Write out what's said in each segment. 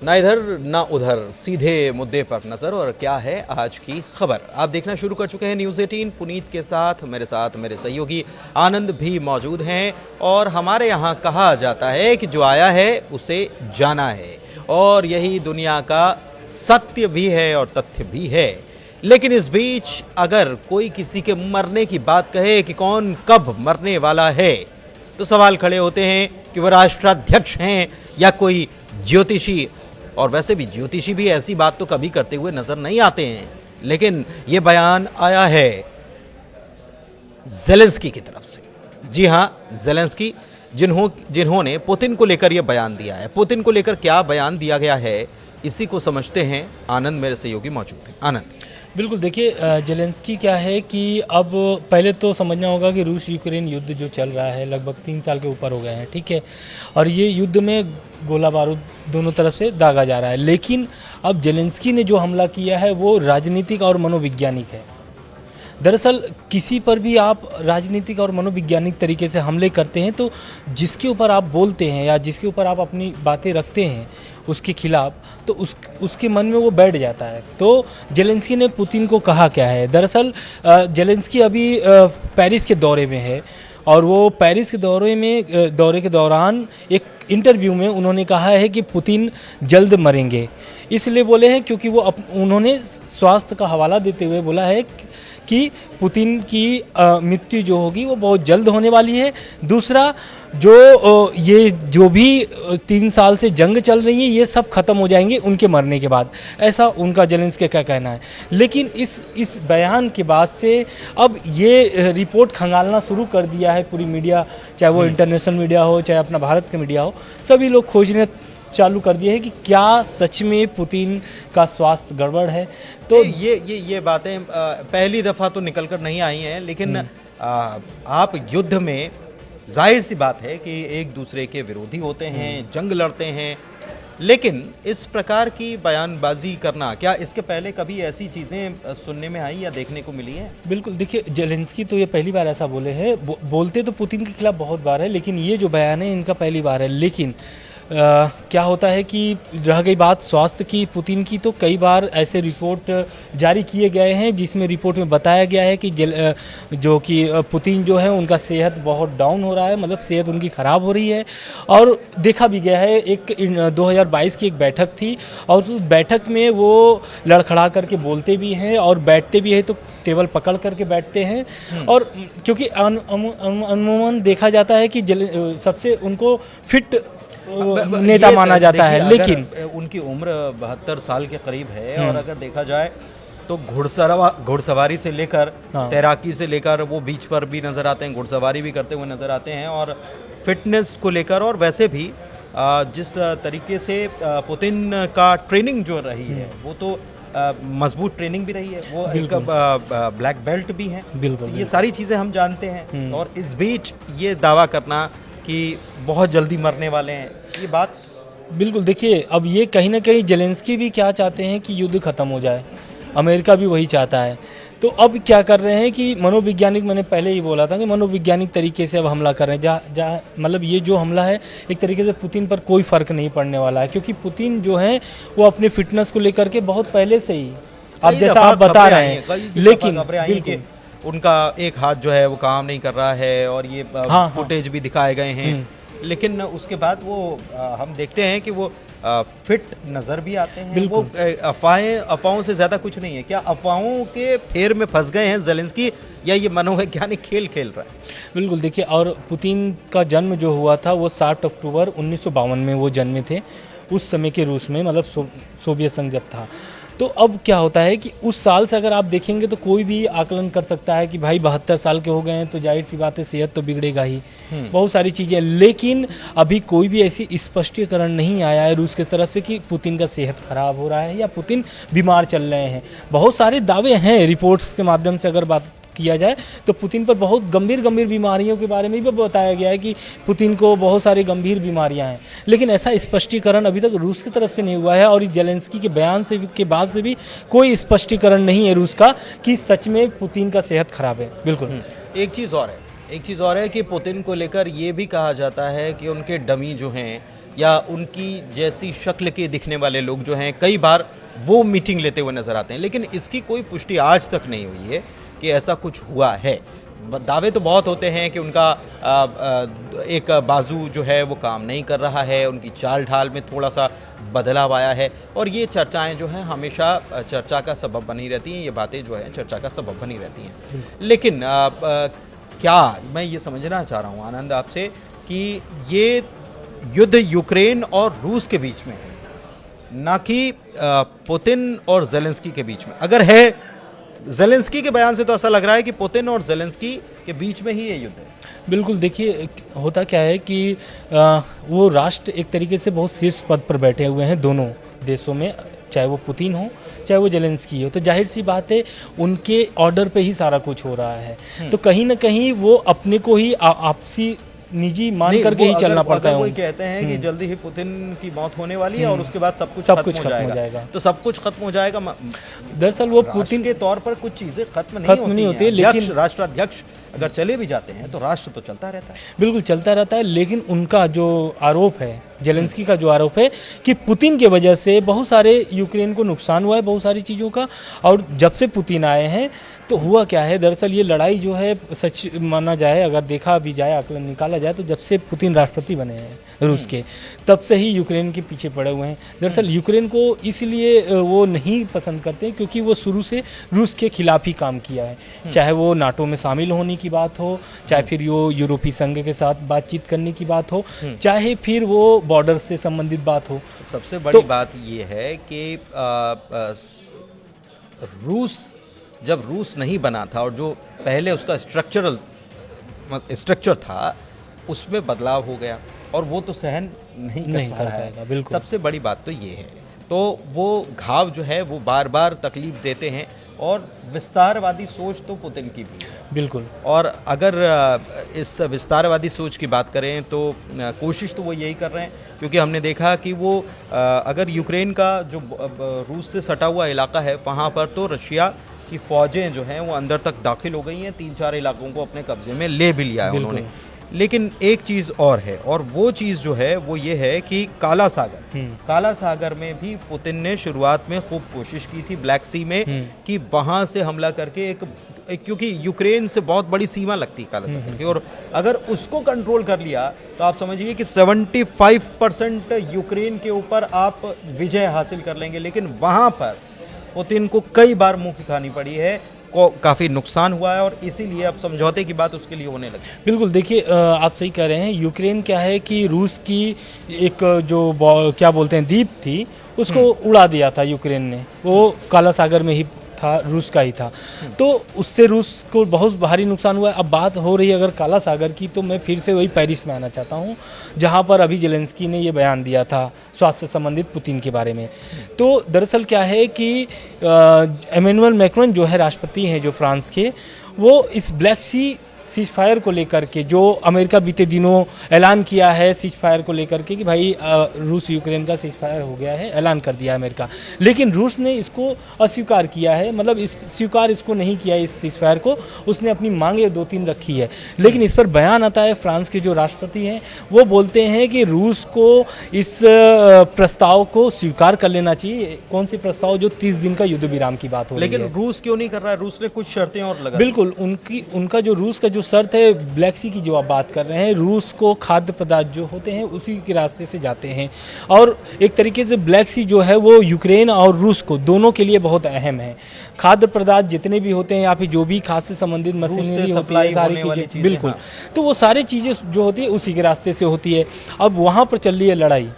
ना इधर ना उधर, सीधे मुद्दे पर नजर। और क्या है आज की खबर, आप देखना शुरू कर चुके हैं न्यूज़ 18 पुनीत के साथ मेरे सहयोगी आनंद भी मौजूद हैं। और हमारे यहाँ कहा जाता है कि जो आया है उसे जाना है, और यही दुनिया का सत्य भी है और तथ्य भी है। लेकिन इस बीच अगर कोई किसी के मरने की बात कहे कि कौन कब मरने वाला है, तो सवाल खड़े होते हैं कि वह राष्ट्राध्यक्ष हैं या कोई ज्योतिषी। और वैसे भी ज्योतिषी भी ऐसी बात तो कभी करते हुए नजर नहीं आते हैं। लेकिन यह बयान आया है ज़ेलेंस्की की तरफ से। जी हां, ज़ेलेंस्की जिन्होंने पुतिन को लेकर यह बयान दिया है। पुतिन को लेकर क्या बयान दिया गया है, इसी को समझते हैं। आनंद मेरे सहयोगी मौजूद हैं। आनंद। बिल्कुल, देखिए ज़ेलेंस्की क्या है कि अब पहले तो समझना होगा कि रूस यूक्रेन युद्ध जो चल रहा है लगभग 3 साल के ऊपर हो गए हैं, ठीक है। और ये युद्ध में गोला बारूद दोनों तरफ से दागा जा रहा है। लेकिन अब ज़ेलेंस्की ने जो हमला किया है वो राजनीतिक और मनोवैज्ञानिक है। दरअसल किसी पर भी आप राजनीतिक और मनोवैज्ञानिक तरीके से हमले करते हैं तो जिसके ऊपर आप बोलते हैं या जिसके ऊपर आप अपनी बातें रखते हैं उसके खिलाफ, तो उसके मन में वो बैठ जाता है। तो ज़ेलेंस्की ने पुतिन को कहा क्या है, दरअसल ज़ेलेंस्की अभी पेरिस के दौरे में है। और वो पेरिस के दौरे के दौरान एक इंटरव्यू में उन्होंने कहा है कि पुतिन जल्द मरेंगे। इसलिए बोले हैं क्योंकि उन्होंने स्वास्थ्य का हवाला देते हुए बोला है कि पुतिन की मृत्यु जो होगी वो बहुत जल्द होने वाली है। दूसरा, ये जो भी 3 साल से जंग चल रही है ये सब खत्म हो जाएंगे उनके मरने के बाद, ऐसा उनका ज़ेलेंस्की का कहना है। लेकिन इस बयान के बाद से अब ये रिपोर्ट खंगालना शुरू कर दिया है पूरी मीडिया, चाहे वो इंटरनेशनल मीडिया हो चाहे अपना भारत का मीडिया हो, सभी लोग खोजने चालू कर दिए हैं कि क्या सच में पुतिन का स्वास्थ्य गड़बड़ है। तो ये बातें पहली दफ़ा तो निकल कर नहीं आई हैं। लेकिन आप युद्ध में जाहिर सी बात है कि एक दूसरे के विरोधी होते हैं, जंग लड़ते हैं। लेकिन इस प्रकार की बयानबाजी करना, क्या इसके पहले कभी ऐसी चीज़ें सुनने में आई या देखने को मिली हैं? बिल्कुल, देखिए ज़ेलेंस्की तो ये पहली बार ऐसा बोले हैं। बोलते तो पुतिन के खिलाफ बहुत बार है, लेकिन ये जो बयान है इनका पहली बार है। लेकिन क्या होता है कि रह गई बात स्वास्थ्य की, पुतिन की, तो कई बार ऐसे रिपोर्ट जारी किए गए हैं जिसमें रिपोर्ट में बताया गया है कि जो कि पुतिन जो है उनका सेहत बहुत डाउन हो रहा है, मतलब सेहत उनकी ख़राब हो रही है। और देखा भी गया है, 2022 की एक बैठक थी और उस बैठक में वो लड़खड़ा करके बोलते भी हैं और बैठते भी हैं तो टेबल पकड़ करके बैठते हैं। और क्योंकि अमूमन देखा जाता है कि सबसे उनको फिट नेता माना जाता है। लेकिन उनकी उम्र 72 साल के करीब है। और अगर देखा जाए तो घुड़सवारी से लेकर तैराकी से लेकर वो बीच पर भी नजर आते हैं, घुड़सवारी भी करते हुए नजर आते हैं। और फिटनेस को लेकर और वैसे भी जिस तरीके से पुतिन का ट्रेनिंग जो रही है वो तो मजबूत ट्रेनिंग भी रही है, वो एक ब्लैक बेल्ट भी है। ये सारी चीज़ें हम जानते हैं। और इस बीच ये दावा करना कि बहुत जल्दी मरने वाले हैं, ये बात बिल्कुल, देखिए अब ये कहीं ना कहीं ज़ेलेंस्की भी क्या चाहते हैं कि युद्ध खत्म हो जाए, अमेरिका भी वही चाहता है। तो अब क्या कर रहे हैं कि मनोवैज्ञानिक, मैंने पहले ही बोला था कि मनोवैज्ञानिक तरीके से अब हमला कर रहे हैं। जहाँ मतलब ये जो हमला है एक तरीके से पुतिन पर कोई फ़र्क नहीं पड़ने वाला है, क्योंकि पुतिन जो है वो अपने फिटनेस को लेकर के बहुत पहले से ही, अब जैसा आप बता रहे हैं, लेकिन उनका एक हाथ जो है वो काम नहीं कर रहा है और ये फुटेज भी दिखाए गए हैं। लेकिन उसके बाद वो हम देखते हैं कि वो फिट नज़र भी आते हैं। वो अफवाहों से ज़्यादा कुछ नहीं है। क्या अफवाहों के फेर में फंस गए हैं ज़ेलेंस्की, या ये मनोवैज्ञानिक खेल खेल रहा है? बिल्कुल, देखिए और पुतिन का जन्म जो हुआ था वो 7 अक्टूबर 1952 में वो जन्मे थे, उस समय के रूस में, मतलब सोवियत संघ जब था। तो अब क्या होता है कि उस साल से अगर आप देखेंगे तो कोई भी आकलन कर सकता है कि भाई 72 साल के हो गए हैं तो जाहिर सी बात है सेहत तो बिगड़ेगा ही, बहुत सारी चीज़ें। लेकिन अभी कोई भी ऐसी स्पष्टीकरण नहीं आया है रूस की तरफ से कि पुतिन का सेहत खराब हो रहा है या पुतिन बीमार चल रहे हैं। बहुत सारे दावे हैं, रिपोर्ट्स के माध्यम से अगर बात किया जाए तो पुतिन पर बहुत गंभीर बीमारियों के बारे में भी बताया गया है कि पुतिन को बहुत सारी गंभीर बीमारियां हैं। लेकिन ऐसा स्पष्टीकरण अभी तक रूस की तरफ से नहीं हुआ है। और इस ज़ेलेंस्की के बयान से के बाद से भी कोई स्पष्टीकरण नहीं है रूस का कि सच में पुतिन का सेहत खराब है। बिल्कुल। एक चीज़ और है कि पुतिन को लेकर ये भी कहा जाता है कि उनके डमी जो हैं या उनकी जैसी शक्ल के दिखने वाले लोग जो हैं कई बार वो मीटिंग लेते हुए नजर आते हैं, लेकिन इसकी कोई पुष्टि आज तक नहीं हुई है कि ऐसा कुछ हुआ है। दावे तो बहुत होते हैं कि उनका एक बाजू जो है वो काम नहीं कर रहा है, उनकी चाल ढाल में थोड़ा सा बदलाव आया है, और ये चर्चाएं जो हैं हमेशा चर्चा का सबब बनी रहती हैं, ये बातें जो हैं चर्चा का सबब बनी रहती हैं। लेकिन क्या मैं ये समझना चाह रहा हूँ आनंद आपसे कि ये युद्ध यूक्रेन और रूस के बीच में है, ना कि पुतिन और ज़ेलेंस्की के बीच में। अगर है, ज़ेलेंस्की के बयान से तो ऐसा लग रहा है कि पुतिन और ज़ेलेंस्की के बीच में ही ये युद्ध है। बिल्कुल, देखिए होता क्या है कि वो राष्ट्र एक तरीके से बहुत शीर्ष पद पर बैठे हुए हैं दोनों देशों में, चाहे वो पुतिन हो चाहे वो ज़ेलेंस्की हो, तो जाहिर सी बात है उनके ऑर्डर पे ही सारा कुछ हो रहा है। तो कहीं ना कहीं वो अपने को ही आपसी निजी मान करके ही चलना पड़ता है। कोई कहते हैं कि जल्दी ही पुतिन की मौत होने वाली है और उसके बाद सब कुछ खत्म हो जाएगा, तो सब कुछ खत्म हो जाएगा। दरअसल वो पुतिन के तौर पर कुछ चीजें खत्म नहीं होती हैं, लेकिन राष्ट्राध्यक्ष अगर चले भी जाते हैं तो राष्ट्र तो चलता रहता है। बिल्कुल चलता रहता है, लेकिन उनका जो आरोप है, ज़ेलेंस्की का जो आरोप है कि पुतिन की वजह से बहुत सारे यूक्रेन को नुकसान हुआ है, बहुत सारी चीज़ों का। और जब से पुतिन आए हैं तो हुआ क्या है, दरअसल ये लड़ाई जो है सच माना जाए, अगर देखा भी जाए, आकलन निकाला जाए, तो जब से पुतिन राष्ट्रपति बने हैं रूस के, तब से ही यूक्रेन के पीछे पड़े हुए हैं। दरअसल यूक्रेन को इसलिए वो नहीं पसंद करते क्योंकि वो शुरू से रूस के खिलाफ ही काम किया है, चाहे वो नाटो में शामिल होने की बात हो, चाहे फिर वो यूरोपीय संघ के साथ बातचीत करने की बात हो, चाहे फिर वो बॉर्डर से संबंधित बात हो। सबसे बड़ी बात ये है कि जब रूस नहीं बना था और जो पहले उसका स्ट्रक्चर था उसमें बदलाव हो गया और वो तो सहन नहीं कर पाएगा। बिल्कुल, सबसे बड़ी बात तो ये है। तो वो घाव जो है वो बार बार तकलीफ देते हैं, और विस्तारवादी सोच तो पुतिन की भी है। बिल्कुल, और अगर इस विस्तारवादी सोच की बात करें तो कोशिश तो वो यही कर रहे हैं, क्योंकि हमने देखा कि वो अगर यूक्रेन का जो रूस से सटा हुआ इलाका है वहाँ पर तो रशिया की फौजें जो हैं वो अंदर तक दाखिल हो गई हैं, 3-4 इलाकों को अपने कब्जे में ले भी लिया है उन्होंने। लेकिन एक चीज़ और है, और वो चीज़ जो है वो ये है कि काला सागर में भी पुतिन ने शुरुआत में खूब कोशिश की थी, ब्लैक सी में, कि वहाँ से हमला करके क्योंकि यूक्रेन से बहुत बड़ी सीमा लगती है काला सागर की, और अगर उसको कंट्रोल कर लिया तो आप समझिए कि 75% यूक्रेन के ऊपर आप विजय हासिल कर लेंगे। लेकिन वहाँ पर पुतिन को कई बार मुंह की खानी पड़ी है, को काफ़ी नुकसान हुआ है, और इसीलिए अब समझौते की बात उसके लिए होने लगी। बिल्कुल, देखिए आप सही कह रहे हैं। यूक्रेन क्या है कि रूस की एक जो क्या बोलते हैं द्वीप थी, उसको उड़ा दिया था यूक्रेन ने, वो काला सागर में ही था, रूस का ही था, तो उससे रूस को बहुत भारी नुकसान हुआ है। अब बात हो रही है अगर काला सागर की, तो मैं फिर से वही पेरिस में आना चाहता हूँ, जहाँ पर अभी ज़ेलेंस्की ने ये बयान दिया था स्वास्थ्य से संबंधित पुतिन के बारे में। तो दरअसल क्या है कि एमेनुअल मैक्रोन जो है राष्ट्रपति हैं जो फ्रांस के, वो इस ब्लैक सी सीज फायर को लेकर के, जो अमेरिका बीते दिनों ऐलान किया है सीज फायर को लेकर के कि भाई रूस यूक्रेन का सीज फायर हो गया है, ऐलान कर दिया अमेरिका, लेकिन रूस ने इसको अस्वीकार किया है, मतलब स्वीकार इसको नहीं किया इस सीज फायर को, उसने अपनी मांगे 2-3 रखी है। लेकिन इस पर बयान आता है फ्रांस के जो राष्ट्रपति हैं, वो बोलते हैं कि रूस को इस प्रस्ताव को स्वीकार कर लेना चाहिए। कौन सी प्रस्ताव? जो 30 दिन का युद्ध विराम की बात हो रही है। लेकिन रूस क्यों नहीं कर रहा है? रूस ने कुछ शर्तें और लगा। बिल्कुल, उनका जो रूस का जो शर्त है ब्लैक सी की जो आप बात कर रहे हैं, रूस को खाद्य पदार्थ जो होते हैं उसी के रास्ते से जाते हैं, और एक तरीके से ब्लैक सी जो है वो यूक्रेन और रूस को दोनों के लिए बहुत अहम है। खाद्य पदार्थ जितने भी होते हैं या फिर जो भी खाद्य से संबंधित मशीनरी होती है, सारी चीज़ें, बिल्कुल, तो वो सारी चीज़ें जो होती है उसी के रास्ते से होती है। अब वहाँ पर चल रही है लड़ाई,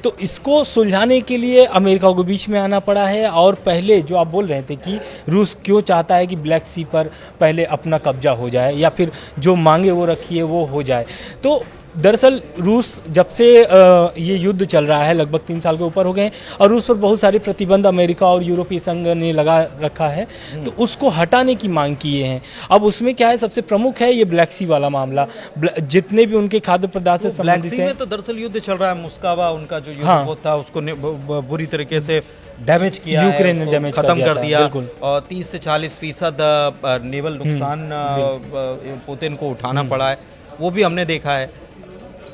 तो इसको सुलझाने के लिए अमेरिका को बीच में आना पड़ा है। और पहले जो आप बोल रहे थे कि रूस क्यों चाहता है कि ब्लैक सी पर पहले अपना कब्जा हो जाए या फिर जो मांगे वो रखी है वो हो जाए, तो दरअसल रूस जब से ये युद्ध चल रहा है लगभग 3 साल के ऊपर हो गए हैं, और रूस पर बहुत सारे प्रतिबंध अमेरिका और यूरोपीय संघ ने लगा रखा है, तो उसको हटाने की मांग किए हैं। अब उसमें क्या है, सबसे प्रमुख है ये ब्लैक सी वाला मामला। जितने भी उनके खाद्य पदार्थ से संबंधित है, तो दरअसल युद्ध चल रहा है। मुस्कावा उनका जो युद्ध था उसको बुरी तरीके से डैमेज किया, यूक्रेन ने डैमेज खत्म कर दिया, और 30 से 40% नेवल नुकसान पुतिन को उठाना पड़ा है, वो भी हमने देखा है।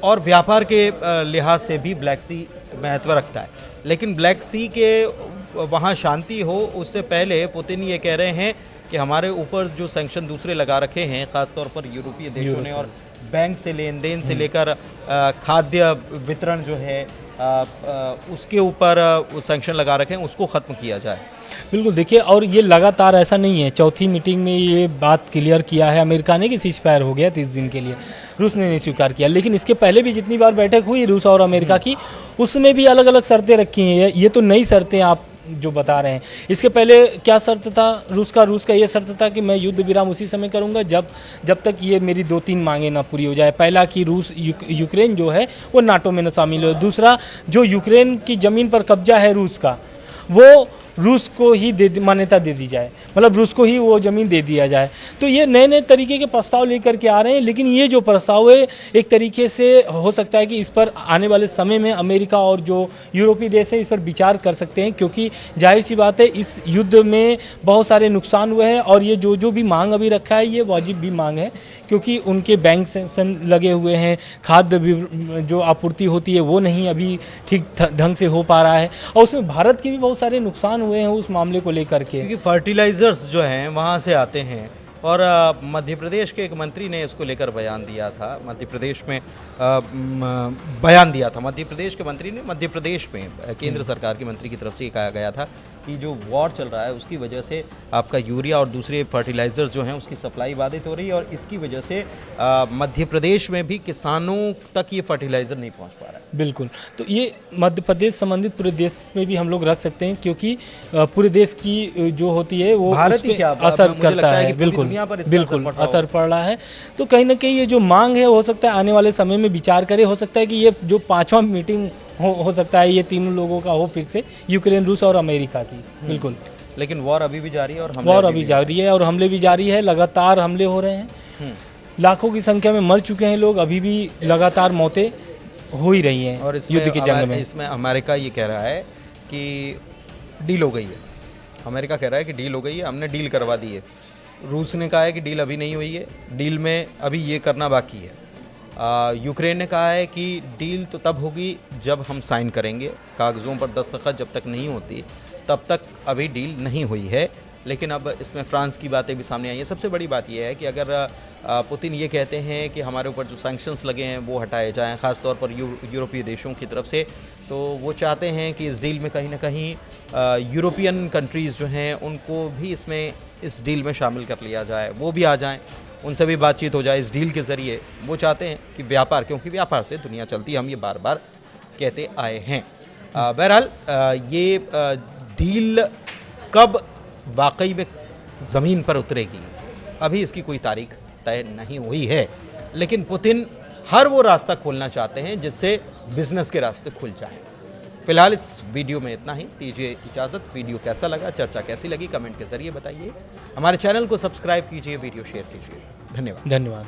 और व्यापार के लिहाज से भी ब्लैक सी महत्व रखता है, लेकिन ब्लैक सी के वहाँ शांति हो उससे पहले पुतिन ये कह रहे हैं कि हमारे ऊपर जो सैंक्शन दूसरे लगा रखे हैं, ख़ासतौर पर यूरोपीय देशों ने, और बैंक से लेन देन से लेकर खाद्य वितरण जो है उसके ऊपर सैंक्शन लगा रखे हैं, उसको ख़त्म किया जाए। बिल्कुल, देखिए, और ये लगातार ऐसा नहीं है, चौथी मीटिंग में ये बात क्लियर किया है अमेरिका ने कि सीज फायर हो गया 30 दिन के लिए, रूस ने नहीं स्वीकार किया। लेकिन इसके पहले भी जितनी बार बैठक हुई रूस और अमेरिका की, उसमें भी अलग अलग शर्तें रखी हैं। ये तो नई शर्तें आप जो बता रहे हैं। इसके पहले क्या शर्त था रूस का ये शर्त था कि मैं युद्ध विराम उसी समय करूंगा जब तक ये मेरी 2-3 मांगे ना पूरी हो जाए। पहला कि रूस यूक्रेन जो है वो नाटो में न शामिल हो। दूसरा, जो यूक्रेन की ज़मीन पर कब्जा है रूस का, वो रूस को ही मान्यता दे दी जाए, मतलब रूस को ही वो ज़मीन दे दिया जाए। तो ये नए नए तरीके के प्रस्ताव लेकर के आ रहे हैं, लेकिन ये जो प्रस्ताव है एक तरीके से हो सकता है कि इस पर आने वाले समय में अमेरिका और जो यूरोपीय देश हैं इस पर विचार कर सकते हैं, क्योंकि जाहिर सी बात है इस युद्ध में बहुत सारे नुकसान हुए हैं और ये जो भी मांग अभी रखा है ये वाजिब भी मांग है, क्योंकि उनके बैंक सेंक्शन लगे हुए हैं, खाद्य जो आपूर्ति होती है वो नहीं अभी ठीक ढंग से हो पा रहा है, और उसमें भारत के भी बहुत सारे नुकसान हुए हैं उस मामले को लेकर के, क्योंकि फर्टिलाइजर्स जो हैं वहाँ से आते हैं। और मध्य प्रदेश के एक मंत्री ने इसको लेकर बयान दिया था, मध्य प्रदेश में बयान दिया था मध्य प्रदेश के मंत्री ने। मध्य प्रदेश में केंद्र सरकार के मंत्री की तरफ से ये कहा गया था कि जो वॉर चल रहा है उसकी वजह से आपका यूरिया और दूसरे फर्टिलाइजर्स जो हैं उसकी सप्लाई बाधित हो रही है, और इसकी वजह से मध्य प्रदेश में भी किसानों तक ये फर्टिलाइजर नहीं पहुंच पा रहा है। बिल्कुल, तो ये मध्य प्रदेश संबंधित पूरे देश में भी हम लोग रख सकते हैं, क्योंकि पूरे देश की जो होती है वो भारत ही क्या असर करता है। बिल्कुल बिल्कुल असर पड़ रहा है। तो कहीं ना कहीं ये जो मांग है हो सकता है आने वाले समय में विचार करे, हो सकता है कि ये जो 5वां मीटिंग हो सकता है ये तीनों लोगों का हो फिर से, यूक्रेन, रूस और अमेरिका की। बिल्कुल, लेकिन वॉर अभी भी जारी है और वॉर अभी जारी है और हमले भी जारी है, लगातार हमले हो रहे हैं, लाखों की संख्या में मर चुके हैं लोग, अभी भी लगातार मौतें हो ही रही हैं और युद्ध की जंग में। इसमें अमेरिका ये कह रहा है कि डील हो गई है, अमेरिका कह रहा है कि डील हो गई है, हमने डील करवा दी है। रूस ने कहा है कि डील अभी नहीं हुई है, डील में अभी ये करना बाकी है। यूक्रेन ने कहा है कि डील तो तब होगी जब हम साइन करेंगे, कागज़ों पर दस्तखत जब तक नहीं होती तब तक अभी डील नहीं हुई है। लेकिन अब इसमें फ्रांस की बातें भी सामने आई हैं। सबसे बड़ी बात यह है कि अगर पुतिन ये कहते हैं कि हमारे ऊपर जो सैंक्शंस लगे हैं वो हटाए जाएं, ख़ासतौर पर यूरोपीय देशों की तरफ से, तो वो चाहते हैं कि इस डील में कहीं ना कहीं यूरोपियन कंट्रीज़ जो हैं उनको भी इस डील में शामिल कर लिया जाए, वो भी आ जाएं, उनसे भी बातचीत हो जाए इस डील के ज़रिए। वो चाहते हैं कि व्यापार, क्योंकि व्यापार से दुनिया चलती है, हम ये बार बार कहते आए हैं। बहरहाल ये डील कब वाकई में ज़मीन पर उतरेगी अभी इसकी कोई तारीख तय नहीं हुई है, लेकिन पुतिन हर वो रास्ता खोलना चाहते हैं जिससे बिजनेस के रास्ते खुल जाएं। फिलहाल इस वीडियो में इतना ही, दीजिए इजाज़त। वीडियो कैसा लगा, चर्चा कैसी लगी, कमेंट के ज़रिए बताइए। हमारे चैनल को सब्सक्राइब कीजिए, वीडियो शेयर कीजिए। धन्यवाद।